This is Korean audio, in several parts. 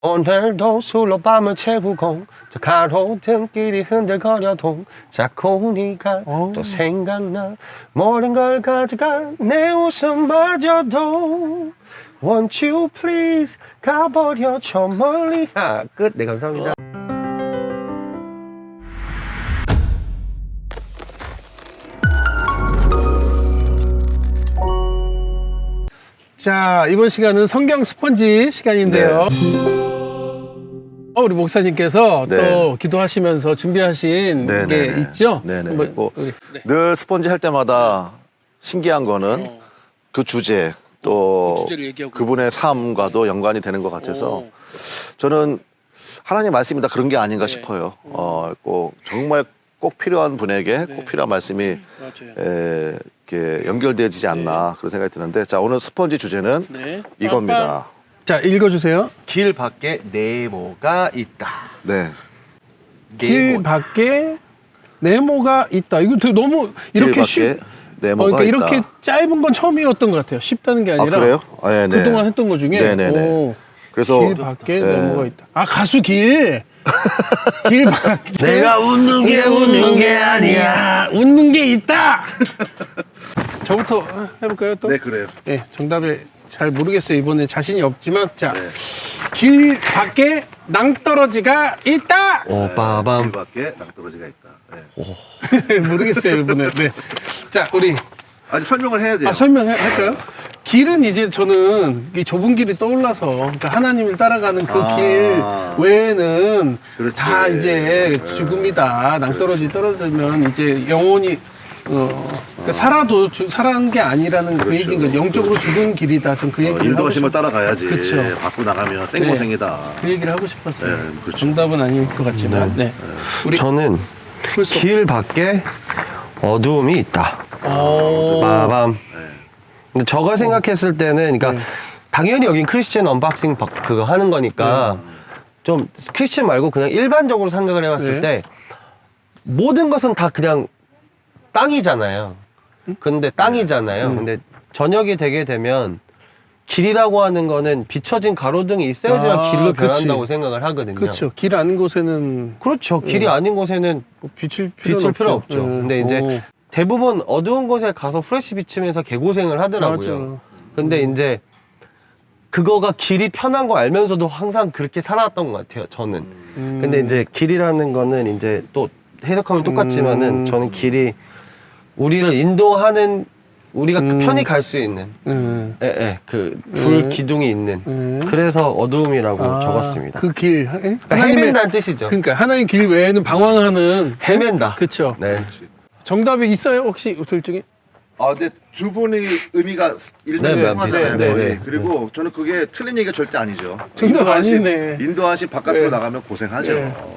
오늘도 술로 밤을 채우고 저 가로등길이 흔들거려도 자꾸 네가 또 생각나 모든 걸 가져가 내 웃음마저도 Won't you please 가버려 저 멀리 끝. 네 감사합니다. 자, 이번 시간은 성경 스펀지 시간인데요. 우리 목사님께서 네. 또 기도하시면서 준비하신 게 네네네. 있죠? 네네. 한번 뭐, 우리- 늘 스펀지 할 때마다 신기한 거는 그 주제 또 주제를 얘기하고. 그분의 삶과도 연관이 되는 것 같아서 저는 하나님 말씀이 다 그런 게 아닌가 싶어요. 꼭 정말 꼭 필요한 분에게 꼭 필요한 말씀이 맞아요. 이렇게 연결되지 않나 그런 생각이 드는데 자 오늘 스펀지 주제는 네. 이겁니다. 자, 읽어주세요. 길 밖에 네모가 있다. 네. 길 밖에 네모가 있다. 이거 되게 너무 이렇게 길 밖에 네모가 그러니까 있다. 이렇게 짧은 건 처음이었던 것 같아요. 쉽다는 게 아니라. 그래요? 네, 네. 그동안 했던 것 중에. 네네네. 오, 그래서 길 밖에 네. 네모가 있다. 아, 가수 길. 길 밖에. 내가 웃는 게 웃는 게 아니야. 웃는 게 있다. 저부터 해볼까요 또? 네 그래요. 네, 정답을 잘 모르겠어요. 이번에 자신이 없지만 자, 길 밖에 낭떠러지가 있다. 길 빠밤. 밖에 낭떠러지가 있다. 네. 모르겠어요 이번에. 네, 자 우리 아니 설명을 해야 돼요. 설명할까요? 길은 이제 저는 이 좁은 길이 떠올라서 그러니까 하나님을 따라가는 그 길 외에는 그렇지. 다 이제 죽음이다. 낭떠러지 떨어지면 이제 영원히 그러니까 살아도 살아는 게 아니라는 그 얘기인 거죠. 영적으로 죽은 길이다. 좀 그 얘기를 하고 인도하심을 따라가야지. 그쵸. 밖으로 나가면 생고생이다. 그 얘기를 하고 싶었어요. 네, 그렇죠. 정답은 아닐 것 같지만. 네. 우리 저는 풀소. 길 밖에 어두움이 있다. 빠밤. 근데 저가 생각했을 때는, 그러니까 당연히 여긴 크리스천 언박싱 그거 하는 거니까 좀 크리스천 말고 그냥 일반적으로 생각을 해봤을 때 모든 것은 다 그냥 땅이잖아요. 근데 땅이잖아요. 근데 저녁이 되게 되면 길이라고 하는 거는 비춰진 가로등이 있어야지만 길로 그치. 변한다고 생각을 하거든요. 그렇죠. 길 아닌 곳에는 그렇죠. 길이 아닌 곳에는 비칠 필요 없죠. 근데 이제 대부분 어두운 곳에 가서 프레시 비치면서 개고생을 하더라고요. 맞아. 근데 이제 그거가 길이 편한 거 알면서도 항상 그렇게 살아왔던 것 같아요, 저는. 근데 이제 길이라는 거는 이제 또 해석하면 똑같지만은 저는 길이 우리를 인도하는 우리가 편히 갈 수 있는 그 불 기둥이 있는 그래서 어두움이라고 적었습니다. 그 길. 그러니까 헤맨다는 뜻이죠. 그러니까 하나님 길 외에는 방황하는. 헤맨다. 그렇죠. 네. 정답이 있어요 혹시 둘 중에? 근데 두 분의 의미가 네, 일맥상통하잖아요. 네, 거의. 네. 그리고 저는 그게 틀린 얘기가 절대 아니죠. 정답 아니네. 인도하신 바깥으로 네. 나가면 고생하죠.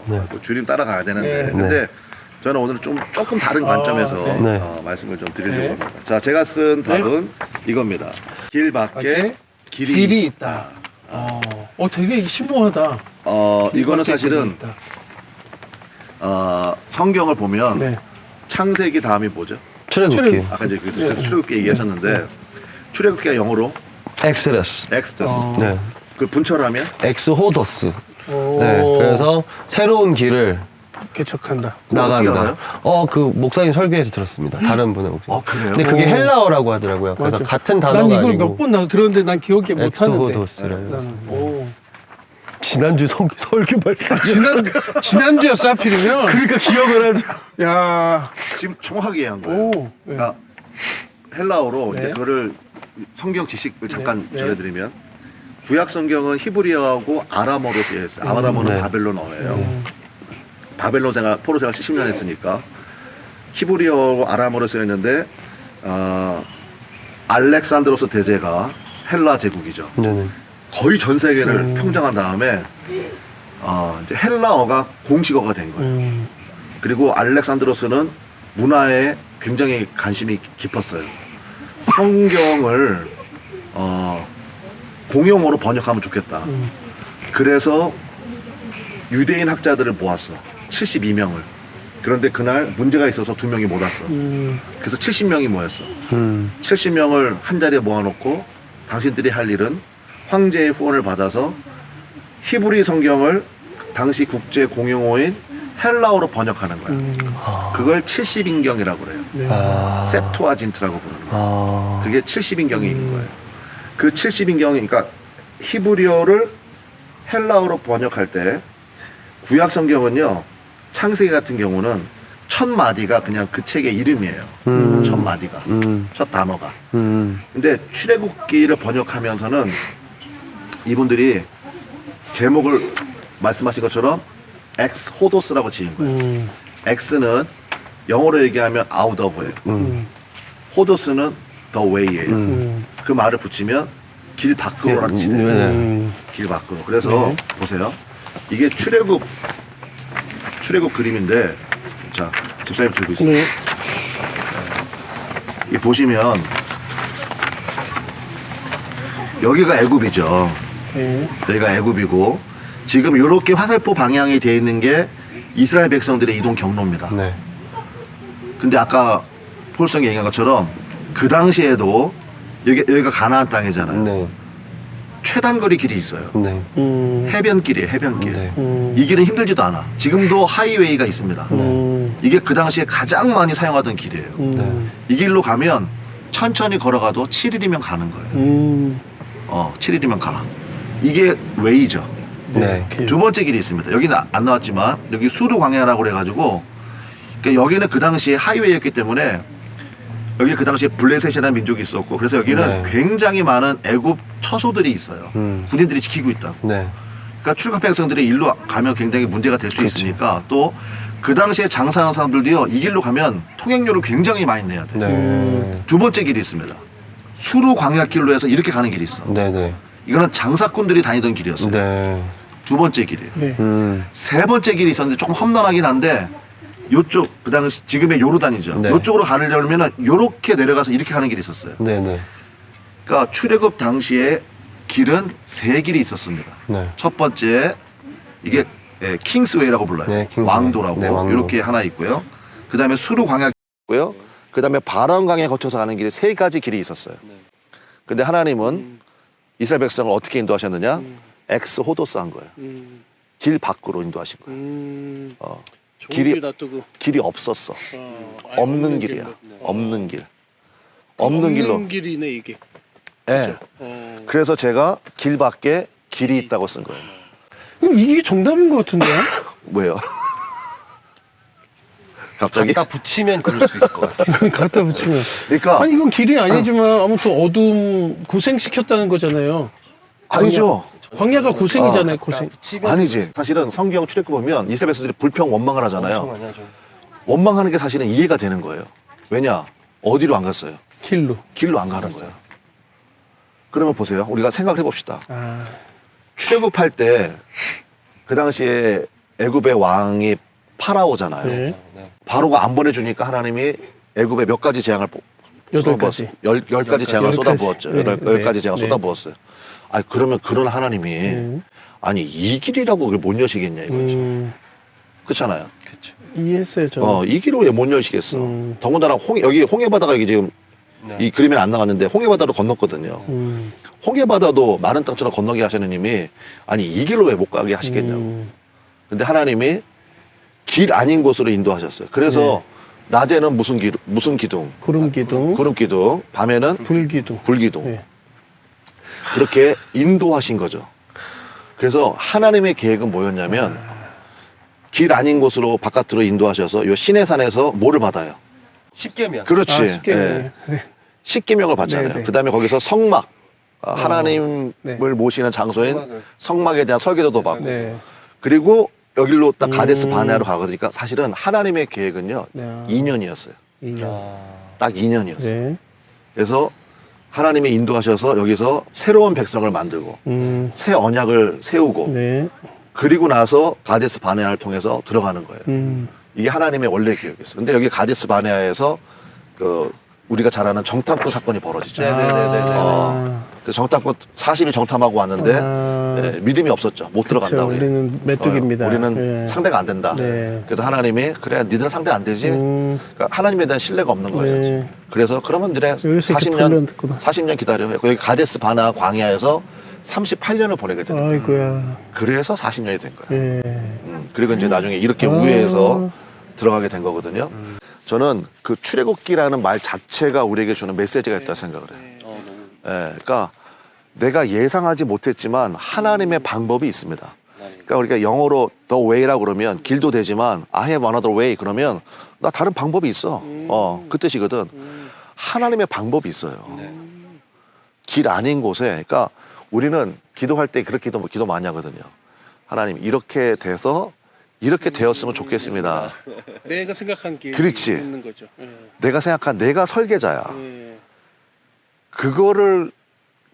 네. 또 주림 따라가야 되는데. 네. 근데 저는 오늘 조금 다른 관점에서 네. 말씀을 좀 드리려고 합니다. 자, 제가 쓴 답은 이겁니다. 길 밖에 길이 있다. 되게 심오하다. 이거는 사실은 길이 있다. 성경을 보면 네. 창세기 다음이 뭐죠? 출애굽기. 아까 이제 그래서 출애굽기 얘기하셨는데 출애굽기가 영어로 엑스레스. 엑스더스. 네. 그 분철하면 엑스호더스. 오, 네. 그래서 새로운 길을 개척한다. 어떻게 나간다. 알아요? 그 목사님 설교에서 들었습니다. 다른 분의 목사님. 그래요? 근데 그게 헬라어라고 하더라고요. 그래서 맞아. 같은 난 단어가 이걸 아니고 몇 번 들었는데 난 기억이 못 하는데. 엑스호더스라고. 지난주 설교 말씀. 지난주였어 하필이면. 그러니까 기억을 하죠. 야. 지금 정확하게 이해한 거예요. 오. 네. 그러니까 헬라어로 네. 이제 그거를 성경 지식을 잠깐 네. 전해드리면 구약 성경은 히브리어하고 아람어로 쓰여 있어요. 아람어는 네. 바벨론어예요. 바벨론 생활, 포로 생활 70년 했으니까 히브리어하고 아람어로 쓰여 있는데 알렉산드로스 대제가 헬라 제국이죠. 네네. 거의 전 세계를 평정한 다음에 이제 헬라어가 공식어가 된 거예요. 그리고 알렉산드로스는 문화에 굉장히 관심이 깊었어요. 성경을 공용어로 번역하면 좋겠다. 그래서 유대인 학자들을 모았어. 72명을. 그런데 그날 문제가 있어서 2명이 못 왔어. 그래서 70명이 모였어. 70명을 한 자리에 모아놓고 당신들이 할 일은 황제의 후원을 받아서 히브리 성경을 당시 국제 공용어인 헬라어로 번역하는 거야. 그걸 70인경이라고 그래요. 네. 셉투아진트라고 부르는 거예요. 그게 70인경이 있는 거예요. 그 70인경이 그러니까 히브리어를 헬라어로 번역할 때 구약 성경은요. 창세기 같은 경우는 첫 마디가 그냥 그 책의 이름이에요. 첫 마디가. 첫 단어가. 근데 출애굽기를 번역하면서는 이분들이 제목을 말씀하신 것처럼 엑스 호도스라고 지은 거예요. 엑스는 영어로 얘기하면 out of예요. 호도스는 the way예요. 그 말을 붙이면 길 밖으로라고 치네요. 길 밖으로. 그래서 보세요. 이게 출애굽 그림인데, 자 집사님 들고 있어요. 네. 이 보시면 여기가 애굽이죠. 네. 여기가 애굽이고 지금 이렇게 화살표 방향이 되어 있는 게 이스라엘 백성들의 이동 경로입니다. 네. 근데 아까 폴성이 얘기한 것처럼 그 당시에도 여기가 가나안 땅이잖아요. 네. 최단거리 길이 있어요. 네. 해변길이에요, 해변길. 네. 이 길은 힘들지도 않아. 지금도 하이웨이가 있습니다. 이게 그 당시에 가장 많이 사용하던 길이에요. 이 길로 가면 천천히 걸어가도 7일이면 가는 거예요. 7일이면 가. 이게 웨이죠. 네. 두 번째 길이 있습니다. 여기는 안 나왔지만 여기 수르 광야라고 그래가지고 그러니까 여기는 그 당시에 하이웨이였기 때문에 여기 그 당시에 블레셋이라는 민족이 있었고 그래서 여기는 네. 굉장히 많은 애굽 처소들이 있어요. 군인들이 지키고 있다고. 네. 그러니까 출국 백성들이 일로 가면 굉장히 문제가 될 수 그렇죠. 있으니까 또 그 당시에 장사하는 사람들도요 이 길로 가면 통행료를 굉장히 많이 내야 돼요. 네. 두 번째 길이 있습니다. 수르 광야길로 해서 이렇게 가는 길이 있어. 네. 네. 이거는 장사꾼들이 다니던 길이었어요. 네. 두 번째 길이에요. 네. 세 번째 길이 있었는데 조금 험난하긴 한데 요쪽 그 당시 지금의 요르단이죠. 네. 요쪽으로 가려면은 요렇게 내려가서 이렇게 가는 길이 있었어요. 네. 네. 그러니까 출애굽 당시에 길은 세 길이 있었습니다. 네. 첫 번째 이게 킹스웨이라고 불러요. 네, 킹스웨이. 왕도라고 네, 왕도. 이렇게 하나 있고요. 그 다음에 수르 광야 있고요. 그 다음에 바람강에 거쳐서 가는 길이 세 가지 길이 있었어요. 근데 하나님은 이스라엘 백성을 어떻게 인도하셨느냐? 엑스 호도스 한 거예요. 길 밖으로 인도하신 거예요. 길이 길이 없었어. 없는 길이야. 없는 길. 없는 길로. 길이네 이게. 예. 그래서 제가 길 밖에 길이 있다고 쓴 거예요. 그럼 이게 정답인 것 같은데요? 뭐예요? 갑자기? 갖다 붙이면 그럴 수 있을 것 같아요. 갖다 붙이면. 그러니까 아니 이건 길이 아니지만 아무튼 어둠 고생시켰다는 거잖아요. 아니죠. 광야가 고생이잖아요. 고생. 아니지. 사실은 성경 출애굽 보면 이스라엘 백성들이 불평 원망을 하잖아요. 엄청 많이 하죠. 원망하는 게 사실은 이해가 되는 거예요. 왜냐? 어디로 안 갔어요? 길로. 길로 안 가는 거예요. 그러면 보세요. 우리가 생각해 봅시다. 아. 출애굽할 때 그 당시에 애굽의 왕이 파라오잖아요. 네. 바로가 안 보내주니까 하나님이 애굽에 몇 가지 재앙을 여덟 가지. 열 가지 재앙을 열 쏟아부었죠. 가지. 열 네. 가지 재앙을 네. 쏟아부었어요. 아니 그러면 그런 하나님이 아니 이 길이라고 그걸 못 여시겠냐 이거죠. 그렇잖아요. 이해했어요, 저는. 이 길을 왜 못 여시겠어. 더군다나 여기 홍해바다가 여기 지금 네. 이 그림에 안 나왔는데 홍해바다로 건넜거든요. 홍해바다도 마른 땅처럼 건너게 하시는 님이 아니 이 길로 왜 못 가게 하시겠냐고. 근데 하나님이 길 아닌 곳으로 인도하셨어요. 그래서 낮에는 무슨 기둥, 구름 기둥, 구름 기둥, 밤에는 불 기둥. 불기둥. 네. 그렇게 인도하신 거죠. 그래서 하나님의 계획은 뭐였냐면 길 아닌 곳으로 바깥으로 인도하셔서 요 시내산에서 뭐를 받아요? 십계명. 그렇지. 아, 쉽게. 예. 네. 십계명을 받잖아요. 네, 네. 그다음에 거기서 성막, 하나님을 네. 모시는 장소인 성막에 대한 설계도도 받고, 네. 그리고 여기로 딱 가데스 바네아로 가거든요. 그러니까 사실은 하나님의 계획은요 네. 2년이었어요. 2년. 딱 2년이었어요. 네. 그래서 하나님이 인도하셔서 여기서 새로운 백성을 만들고 새 언약을 세우고 네. 그리고 나서 가데스 바네아를 통해서 들어가는 거예요. 이게 하나님의 원래 계획이었어요. 근데 여기 가데스 바네아에서 우리가 잘 아는 정탐꾼 사건이 벌어지죠. 그래서 정탐꾼 40일 정탐하고 왔는데 네, 믿음이 없었죠. 못 들어간다. 그렇죠. 우리는 메뚜기입니다. 우리는 네. 상대가 안 된다. 네. 그래서 하나님이 그래 니들은 상대 안 되지. 그러니까 하나님에 대한 신뢰가 없는 거예요. 네. 그래서 그러면 니네 여기서 이렇게 40년 불렀구나. 40년 기다려. 여기 가데스 바나 광야에서 38년을 보내게 되는 거예요. 아이고야. 그래서 40년이 된 거예요. 예. 그리고 이제 나중에 이렇게 우회해서 들어가게 된 거거든요. 저는 그 출애굽기라는 말 자체가 우리에게 주는 메시지가 있다고 생각을 해요. 예, 그러니까 내가 예상하지 못했지만 하나님의 방법이 있습니다. 그러니까 우리가 영어로 the way라고 그러면 길도 되지만 I have another way 그러면 나 다른 방법이 있어. 그 뜻이거든. 하나님의 방법이 있어요. 길 아닌 곳에, 그러니까 우리는 기도할 때 그렇게 기도 많이 하거든요. 하나님 이렇게 돼서 이렇게 되었으면 좋겠습니다. 내가 생각한 게 그렇지. 있는 거죠. 예. 내가 생각한 내가 설계자야. 예. 그거를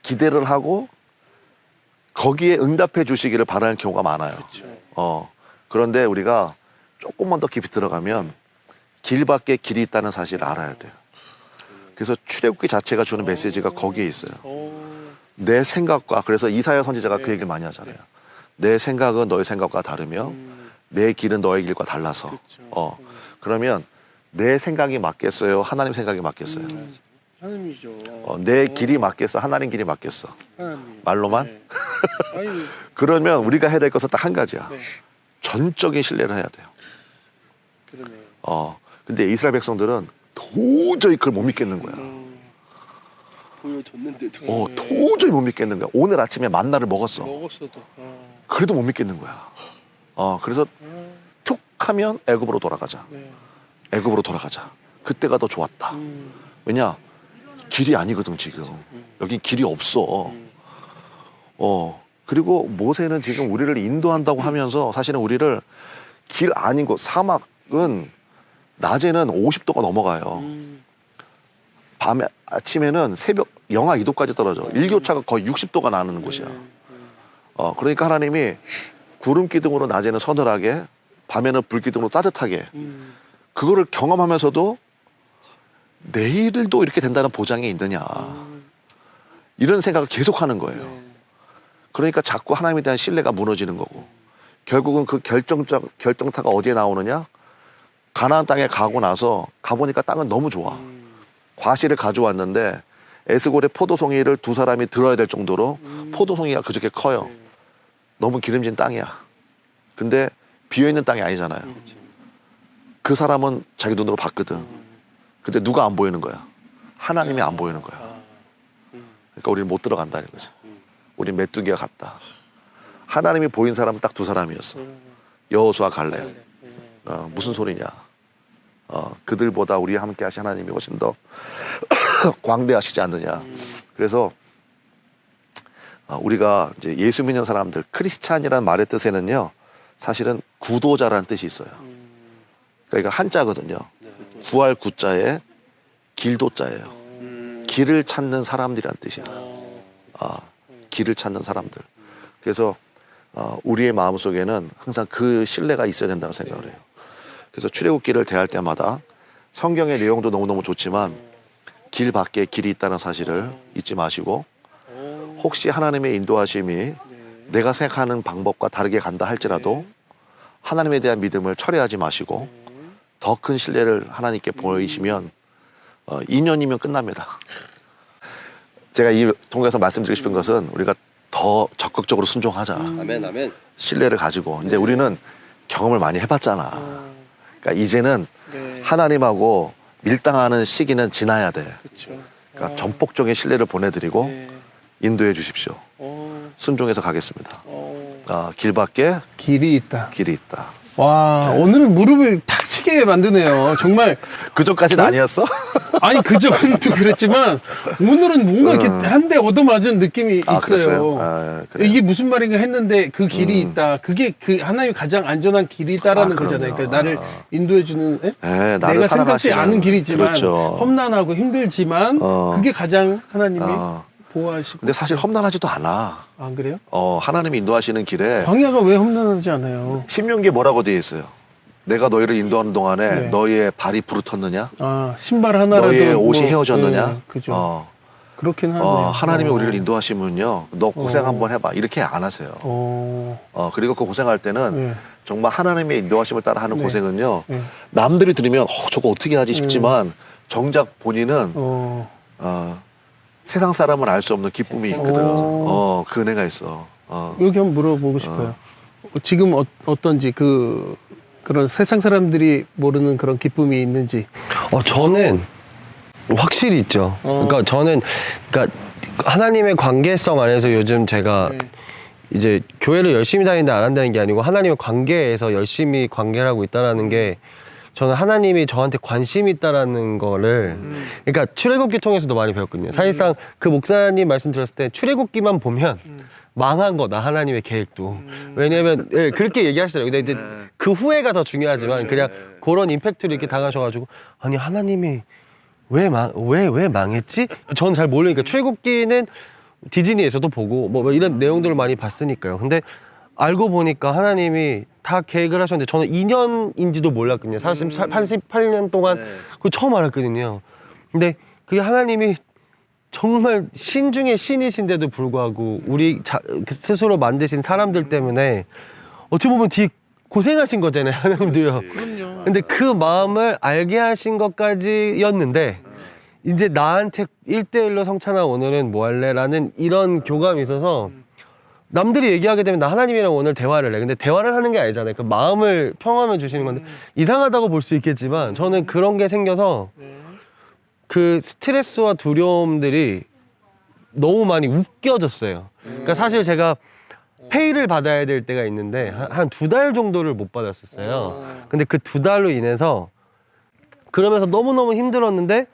기대를 하고 거기에 응답해 주시기를 바라는 경우가 많아요. 그런데 우리가 조금만 더 깊이 들어가면 길밖에 길이 있다는 사실을 알아야 돼요. 그래서 출애굽기 자체가 주는 메시지가 거기에 있어요. 내 생각과, 그래서 이사야 선지자가 그 얘기를 많이 하잖아요. 내 생각은 너의 생각과 다르며 내 길은 너의 길과 달라서. 그러면 내 생각이 맞겠어요? 하나님 생각이 맞겠어요? 하나님이죠. 내 길이 맞겠어? 하나님 길이 맞겠어? 하나님. 말로만? 네. 아니, 그러면 우리가 해야 될 것은 딱 한 가지야. 네. 전적인 신뢰를 해야 돼요. 그러네요. 근데 이스라엘 백성들은 도저히 그걸 못 믿겠는 거야. 보여줬는데도. 도저히 못 믿겠는 거야. 오늘 아침에 만나를 먹었어. 먹었어도. 그래도 못 믿겠는 거야. 그래서 툭 하면 애굽으로 돌아가자. 네. 애굽으로 돌아가자. 그때가 더 좋았다. 왜냐? 길이 아니거든 지금. 여기 길이 없어. 그리고 모세는 지금 우리를 인도한다고 하면서 사실은 우리를 길 아닌 곳, 사막은 낮에는 50도가 넘어가요. 밤에, 아침에는 새벽 영하 2도까지 떨어져. 일교차가 거의 60도가 나는 곳이야. 그러니까 하나님이 구름 기둥으로 낮에는 서늘하게, 밤에는 불 기둥으로 따뜻하게, 그거를 경험하면서도 내일도 이렇게 된다는 보장이 있느냐. 이런 생각을 계속 하는 거예요. 그러니까 자꾸 하나님에 대한 신뢰가 무너지는 거고, 결국은 그 결정타가 어디에 나오느냐? 가나안 땅에 가고 나서 가보니까 땅은 너무 좋아. 과실을 가져왔는데 에스골의 포도송이를 두 사람이 들어야 될 정도로 포도송이가 그저께 커요. 너무 기름진 땅이야. 근데 비어있는 땅이 아니잖아요. 그 사람은 자기 눈으로 봤거든. 근데 누가 안 보이는 거야? 하나님이 안 보이는 거야. 그러니까 우리는 못 들어간다는 거지. 우린 메뚜기와 같다. 하나님이 보인 사람은 딱 두 사람이었어. 여호수아 갈렙. 무슨 소리냐? 그들보다 우리 함께 하신 하나님이 훨씬 더 광대하시지 않느냐. 그래서 우리가 이제 예수 믿는 사람들, 크리스찬이라는 말의 뜻에는요, 사실은 구도자라는 뜻이 있어요. 그러니까 이건 한자거든요. 구할 구자에 길도자예요. 길을 찾는 사람들이란 뜻이야. 길을 찾는 사람들. 그래서 우리의 마음속에는 항상 그 신뢰가 있어야 된다고 생각을 해요. 그래서 출애굽기를 대할 때마다 성경의 내용도 너무너무 좋지만 길 밖에 길이 있다는 사실을 잊지 마시고, 혹시 하나님의 인도하심이 내가 생각하는 방법과 다르게 간다 할지라도 하나님에 대한 믿음을 철회하지 마시고 더 큰 신뢰를 하나님께 보이시면 2년이면 끝납니다. 제가 이 통해서 말씀드리고 싶은 것은 우리가 더 적극적으로 순종하자. 아멘, 아멘. 신뢰를 가지고. 이제 우리는 경험을 많이 해봤잖아. 그러니까 이제는 하나님하고 밀당하는 시기는 지나야 돼. 그러니까 전폭적인 신뢰를 보내드리고 인도해 주십시오. 순종해서 가겠습니다. 길 밖에 길이 있다. 길이 있다. 와, 오늘은 무릎을 탁 치게 만드네요. 정말. 그전까지는 아니었어? 아니, 그전도 그랬지만, 오늘은 뭔가 이렇게 한 대 얻어맞은 느낌이 있어요. 그랬어요? 그래요. 이게 무슨 말인가 했는데 그 길이 있다. 그게 그 하나님이 가장 안전한 길이다라는 거잖아요. 그러니까 나를 인도해주는, 나를 내가 생각지 사랑하시는- 않은 길이지만, 그렇죠. 험난하고 힘들지만, 그게 가장 하나님이 보호하시고. 근데 사실 험난하지도 않아. 안 그래요? 하나님이 인도하시는 길에 광야가 왜 험난하지 않아요? 신명기에 뭐라고 되어 있어요? 내가 너희를 인도하는 동안에 네. 너희의 발이 부르텄느냐? 신발 하나라도. 너희의 옷이 뭐, 헤어졌느냐? 네, 그죠. 그렇긴 하네요. 하나님이 우리를 인도하시면요, 너 고생 한번 해봐, 이렇게 안 하세요. 그리고 그 고생할 때는 네. 정말 하나님의 인도하심을 따라 하는 네. 고생은요, 네. 남들이 들으면 저거 어떻게 하지 싶지만 정작 본인은 세상 사람은 알 수 없는 기쁨이 있거든. 그 은혜가 있어. 여기 한번 물어보고 싶어요. 지금 어떤지 그런 세상 사람들이 모르는 그런 기쁨이 있는지. 저는 확실히 있죠. 그러니까 저는 그러니까 하나님의 관계성 안에서 요즘 제가 이제 교회를 열심히 다니는데 안 한다는 게 아니고 하나님의 관계에서 열심히 관계를 하고 있다라는 게 저는 하나님이 저한테 관심이 있다라는 거를 그러니까 출애굽기 통해서도 많이 배웠거든요. 사실상 그 목사님 말씀 들었을 때 출애굽기만 보면 망한 거다 하나님의 계획도. 왜냐면 그렇게 얘기하시더라고요. 근데 이제 그 후회가 더 중요하지만 그냥 그런 임팩트를 이렇게 당하셔가지고 아니 하나님이 왜 망했지? 저는 잘 모르니까 출애굽기는 디즈니에서도 보고 뭐 이런 내용들을 많이 봤으니까요. 근데 알고 보니까 하나님이 다 계획을 하셨는데 저는 2년인지도 몰랐거든요. 48년 동안 그거 처음 알았거든요. 근데 그게 하나님이 정말 신 중에 신이신데도 불구하고 우리 스스로 만드신 사람들 때문에 어찌 보면 되게 고생하신 거잖아요. 하나님도요. 그럼요. 근데 그 마음을 알게 하신 것까지였는데 이제 나한테 1대1로 성찬아 오늘은 뭐 할래? 라는 이런 교감이 있어서 남들이 얘기하게 되면 나 하나님이랑 오늘 대화를 해. 근데 대화를 하는 게 아니잖아요. 그 마음을 평화를 주시는 건데 이상하다고 볼 수 있겠지만 저는 그런 게 생겨서 그 스트레스와 두려움들이 너무 많이 웃겨졌어요. 그러니까 사실 제가 페이를 받아야 될 때가 있는데 한 2달 정도를 못 받았었어요. 근데 그 2달로 인해서 그러면서 너무너무 힘들었는데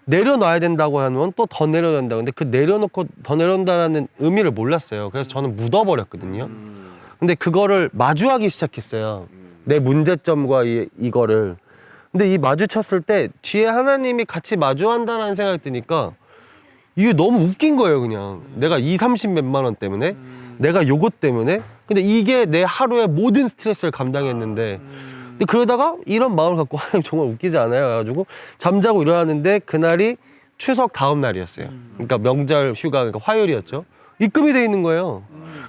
내려놔야 된다고 하면 또 더 내려야 된다. 근데 그 내려놓고 더 내려온다는 의미를 몰랐어요. 그래서 저는 묻어버렸거든요. 근데 그거를 마주하기 시작했어요. 내 문제점과 이거를. 근데 이 마주쳤을 때 뒤에 하나님이 같이 마주한다는 생각이 드니까 이게 너무 웃긴 거예요, 그냥. 내가 30 몇만 원 때문에 내가 요것 때문에 근데 이게 내 하루의 모든 스트레스를 감당했는데 근데 그러다가 이런 마음을 갖고 하나님 정말 웃기지 않아요? 그래가지고 잠자고 일어났는데 그날이 추석 다음 날이었어요. 그러니까 명절 휴가, 그러니까 화요일이었죠. 입금이 돼 있는 거예요.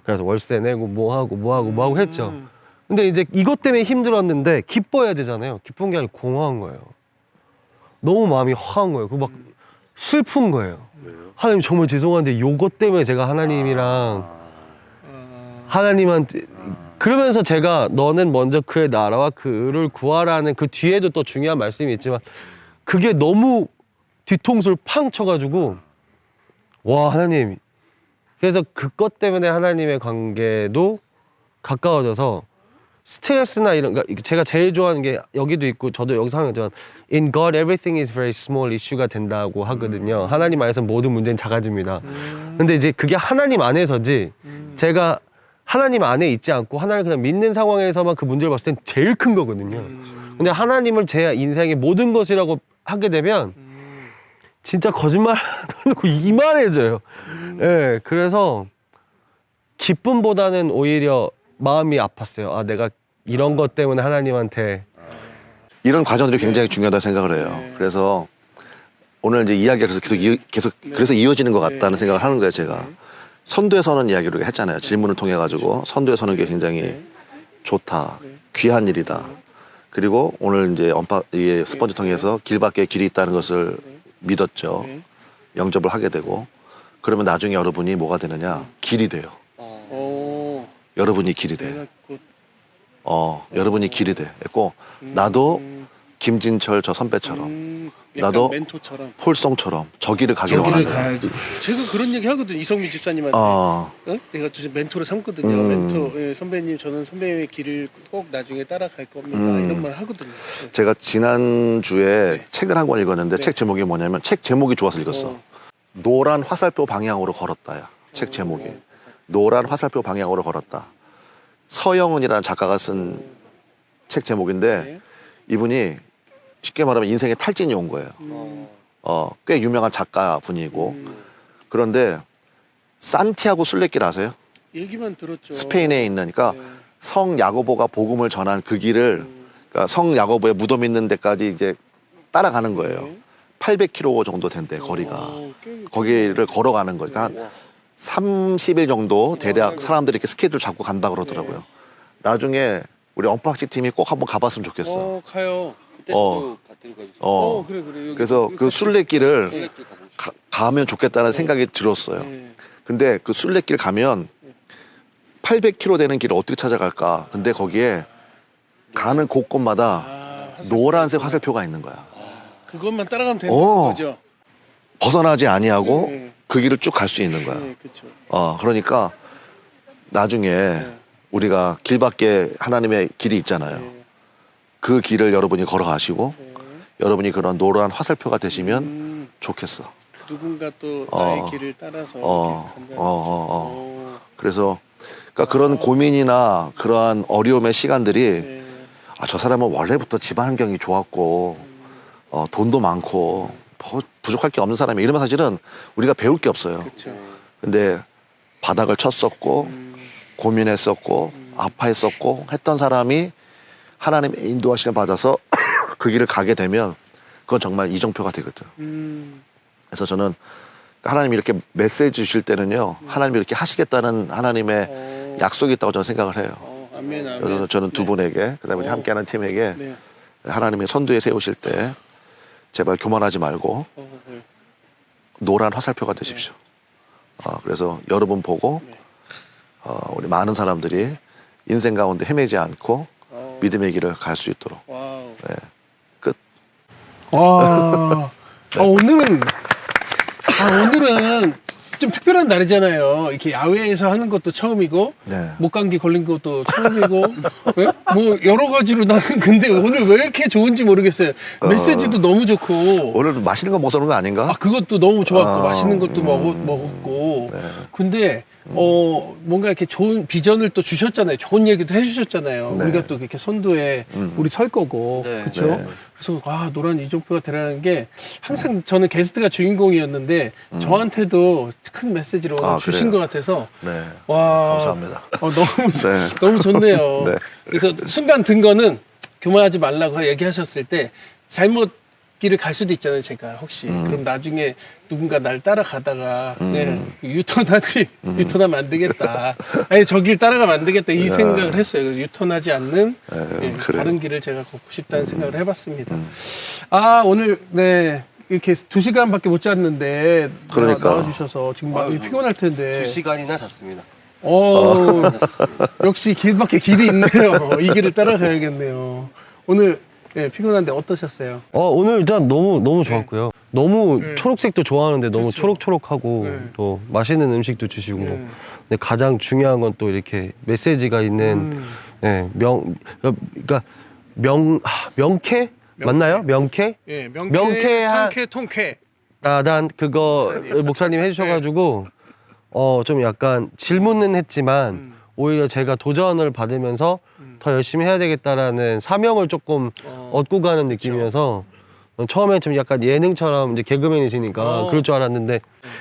그래서 월세 내고 뭐 하고 했죠. 근데 이제 이것 때문에 힘들었는데 기뻐해야 되잖아요. 기쁜 게 아니고 공허한 거예요. 너무 마음이 화한 거예요. 막 슬픈 거예요. 하나님 정말 죄송한데 요것 때문에 제가 하나님한테 그러면서 제가 너는 먼저 그의 나라와 그 의를 구하라는 그 뒤에도 또 중요한 말씀이 있지만 그게 너무 뒤통수를 팡 쳐가지고 와 하나님 그래서 그것 때문에 하나님의 관계도 가까워져서 스트레스나 이런 그러니까 제가 제일 좋아하는 게 여기도 있고 저도 여기서 하는 거지만 In God everything is very small issue가 된다고 하거든요. 하나님 안에서 모든 문제는 작아집니다. 근데 이제 그게 하나님 안에서지 제가 하나님 안에 있지 않고 하나님을 그냥 믿는 상황에서만 그 문제를 봤을 땐 제일 큰 거거든요. 근데 하나님을 제 인생의 모든 것이라고 하게 되면 진짜 거짓말 하고 이만해져요. 예, 그래서 기쁨보다는 오히려 마음이 아팠어요. 아, 내가 이런 것 때문에 하나님한테 이런 과정들이 굉장히 중요하다고 생각을 해요. 그래서 오늘 이제 이야기가 계속 그래서 이어지는 것 같다는 생각을 하는 거예요, 제가. 선두에 서는 이야기를 했잖아요. 질문을 통해 가지고 선두에 서는 게 굉장히 좋다, 귀한 일이다. 그리고 오늘 이제 이 스펀지 통해서 길밖에 길이 있다는 것을 믿었죠. 영접을 하게 되고 그러면 나중에 여러분이 뭐가 되느냐? 길이 돼요. 여러분이 길이 돼. 여러분이 길이 돼. 했고 나도 김진철 저 선배처럼 나도 멘토처럼 폴송처럼 저기를 가기를 저기를 원한다. 가야지. 제가 그런 얘기 하거든요. 이성민 집사님한테. 내가 좀 멘토를 삼거든요. 멘토 선배님 저는 선배님의 길을 꼭 나중에 따라갈 겁니다. 이런 말 하거든요. 제가 지난주에 책을 한 권 읽었는데 책 제목이 뭐냐면 책 제목이 좋아서 읽었어. 노란 화살표 방향으로 걸었다야. 책 제목이. 노란 화살표 방향으로 걸었다. 서영은이라는 작가가 쓴 책 제목인데 이분이 쉽게 말하면 인생의 탈진이 온 거예요. 꽤 유명한 작가 분이고 그런데 산티아고 순례길 아세요? 얘기만 들었죠. 스페인에 있으니까 성 야고보가 복음을 전한 그 길을 그러니까 성 야고보의 무덤 있는 데까지 이제 따라가는 거예요. 800km 정도 된대 거리가. 거기를 걸어가는 거니까 한 30일 정도 대략 사람들이 이렇게 스케줄 잡고 간다 그러더라고요. 나중에 우리 언박싱 팀이 꼭 한번 가봤으면 좋겠어. 가요. 그때도 같이 그래 여기 그래서 여기 그 같이- 순례길을 가면 좋겠다는 생각이 들었어요. 네. 근데 그 순례길 가면 800km 되는 길을 어떻게 찾아갈까? 근데 거기에 가는 곳곳마다 노란색 화살표가 있는 거야. 그것만 따라가면 되는 어. 거죠. 벗어나지 아니하고 네. 그 길을 쭉 갈 수 있는 거야. 네, 그렇죠. 그러니까 나중에 우리가 길밖에 하나님의 길이 있잖아요. 네. 그 길을 여러분이 걸어가시고 여러분이 그런 노란 화살표가 되시면 좋겠어. 누군가 또 나의 길을 따라서 어, 이렇게 어, 어, 어. 간다는 그래서 그러니까 그런 고민이나 그러한 어려움의 시간들이 네. 저 사람은 원래부터 집안 환경이 좋았고 돈도 많고 부족할 게 없는 사람이 이러면 사실은 우리가 배울 게 없어요. 그렇죠. 근데 바닥을 쳤었고 고민했었고 아파했었고 했던 사람이 하나님의 인도하심을 받아서 그 길을 가게 되면 그건 정말 이정표가 되거든. 그래서 저는 하나님이 이렇게 메시지 주실 때는요, 하나님이 이렇게 하시겠다는 하나님의 약속이 있다고 저는 생각을 해요. 아멘, 아멘. 그래서 저는 두 분에게, 그다음에 함께하는 팀에게 네. 하나님의 선두에 세우실 때 제발 교만하지 말고 네. 노란 화살표가 되십시오. 그래서 여러분 보고 우리 많은 사람들이 인생 가운데 헤매지 않고 믿음의 길을 갈 수 있도록. 와우. 네. 끝. 와. 오늘은 좀 특별한 날이잖아요. 이렇게 야외에서 하는 것도 처음이고 네. 목감기 걸린 것도 처음이고 네? 뭐 여러 가지로 나는 근데 오늘 왜 이렇게 좋은지 모르겠어요. 메시지도 너무 좋고 오늘 맛있는 거 먹어놓은 거 아닌가? 그것도 너무 좋았고 맛있는 것도 먹었고 네. 근데 뭔가 이렇게 좋은 비전을 또 주셨잖아요. 좋은 얘기도 해주셨잖아요. 네. 우리가 또 이렇게 선두에 우리 설 거고 네. 그렇죠. 네. 그래서 노란 이종표가 되라는 게 항상 저는 게스트가 주인공이었는데 저한테도 큰 메시지를 오늘 주신 그래요? 것 같아서 네. 와 감사합니다. 너무 네. 너무 좋네요. 네. 그래서 순간 든 거는 교만하지 말라고 얘기하셨을 때 잘못 길을 갈 수도 있잖아요. 제가 혹시 그럼 나중에 누군가 날 따라가다가 유턴하면 안 되겠다. 아니 저 길 따라가면 안 되겠다 이 생각을 했어요. 그래서 유턴하지 않는 그래요. 다른 길을 제가 걷고 싶다는 생각을 해봤습니다. 오늘 네 이렇게 2시간밖에 못 잤는데 그러니까. 나와주셔서 지금 많이 피곤할 텐데. 2시간이나 잤습니다. 역시 길밖에 길이 있네요. 이 길을 따라가야겠네요. 오늘 피곤한데 어떠셨어요? 오늘 일단 너무 좋았고요. 너무 네. 초록색도 좋아하는데 너무 그렇죠. 초록초록하고 네. 또 맛있는 음식도 주시고. 네. 근데 가장 중요한 건 또 이렇게 메시지가 있는 그러니까 명쾌 맞나요? 명쾌? 예, 명쾌한- 상쾌, 통쾌. 난 그거 목사님 해주셔가지고 좀 약간 질문은 했지만 오히려 제가 도전을 받으면서 더 열심히 해야 되겠다라는 사명을 조금 얻고 가는 느낌이어서 처음에 좀 약간 예능처럼 이제 개그맨이시니까 그럴 줄 알았는데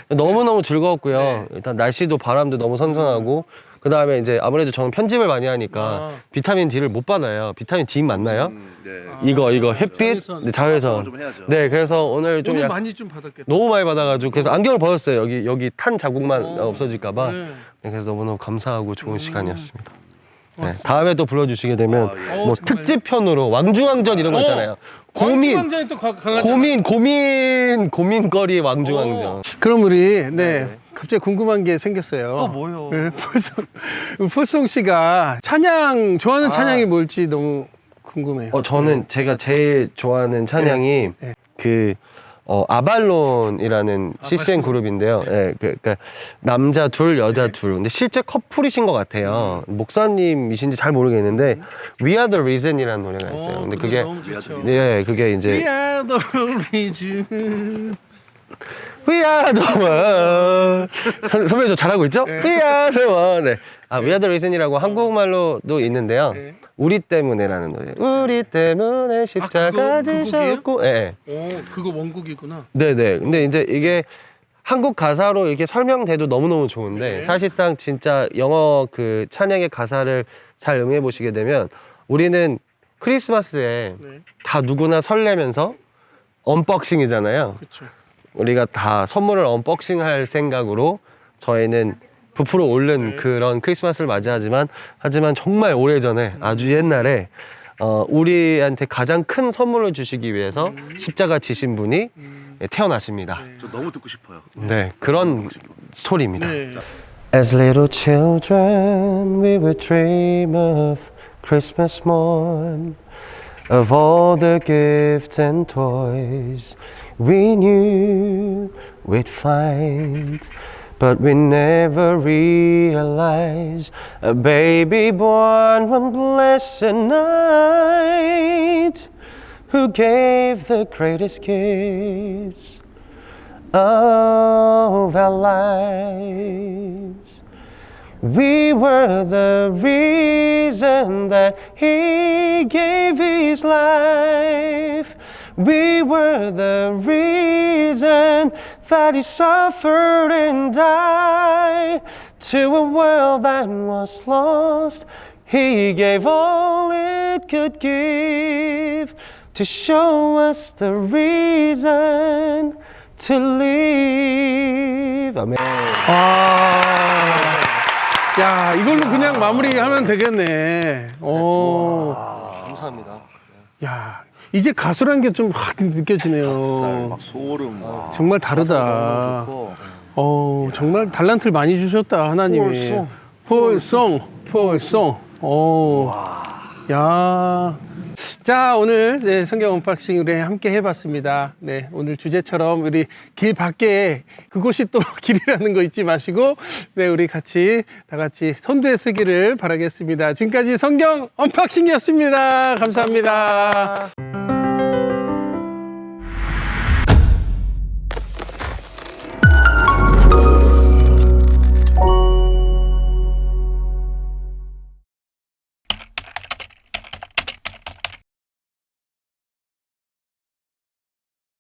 너무너무 즐거웠고요. 일단 날씨도 바람도 너무 선선하고 그 다음에 이제 아무래도 저는 편집을 많이 하니까 비타민 D를 못 받아요. 비타민 D 맞나요? 네. 이거 햇빛 자외선. 네, 자외선. 좀 해야죠. 네, 그래서 오늘 좀 오늘 약간 많이 좀 받았겠다. 너무 많이 받아가지고 그래서 안경을 벗었어요. 여기 탄 자국만 없어질까봐. 네. 네, 그래서 너무너무 감사하고 좋은 시간이었습니다. 네, 다음에 또 불러주시게 되면 예. 뭐 정말요? 특집편으로 왕중왕전 이런 거 있잖아요. 광장이 또 강하죠. 고민거리 왕중왕전. 그럼 우리 갑자기 궁금한 게 생겼어요. 뭐요? 네, 포송 씨가 좋아하는 찬양이 뭘지 너무 궁금해요. 저는 제가 제일 좋아하는 찬양이 네. 아발론이라는 CCM 그룹인데요. 네, 그러니까 남자 둘, 여자 둘. 근데 실제 커플이신 것 같아요. 목사님이신지 잘 모르겠는데 We Are the Reason이라는 노래가 있어요. 근데 그게 너무 좋죠. 네, 그게 이제 We are the reason. We are the one. 선배님 저 잘하고 있죠? We are the one. 네. We are the reason이라고 한국말로도 있는데요. 네. 우리 때문에라는 노래. 우리 때문에 십자가 그거 지셨고. 네. 그거 원곡이구나. 네네. 근데 이제 이게 한국 가사로 이렇게 설명돼도 너무너무 좋은데 네. 사실상 진짜 영어 그 찬양의 가사를 잘 응해 보시게 되면 우리는 크리스마스에 네. 다 누구나 설레면서 언박싱이잖아요. 그렇죠. 우리가 다 선물을 언박싱할 생각으로 저희는 부풀어 오른 그런 크리스마스를 맞이하지만 정말 오래전에 아주 옛날에 우리한테 가장 큰 선물을 주시기 위해서 십자가 지신 분이 태어나십니다. 저 너무 듣고 싶어요. 네, 그런 스토리입니다. 네. As little children, we would dream of Christmas morn, of all the gifts and toys we knew we'd find. But we never realized a baby born one blessed night who gave the greatest gifts of our lives. We were the reason that He gave His life. We were the reason that He suffered and died. To a world that was lost, He gave all it could give to show us the reason to live. 아멘. 야, 이걸로 그냥 마무리하면 되겠네. 오. 감사합니다. 야, 이제 가수란 게 좀 확 느껴지네요. 막 소름. 와. 정말 다르다. 정말 달란트를 많이 주셨다, 하나님이. 폴송. 오. 야. 자, 오늘 네, 성경 언박싱을 함께 해봤습니다. 네, 오늘 주제처럼 우리 길 밖에 그곳이 또 길이라는 거 잊지 마시고, 네, 우리 다 같이 선두에 서기를 바라겠습니다. 지금까지 성경 언박싱이었습니다. 감사합니다.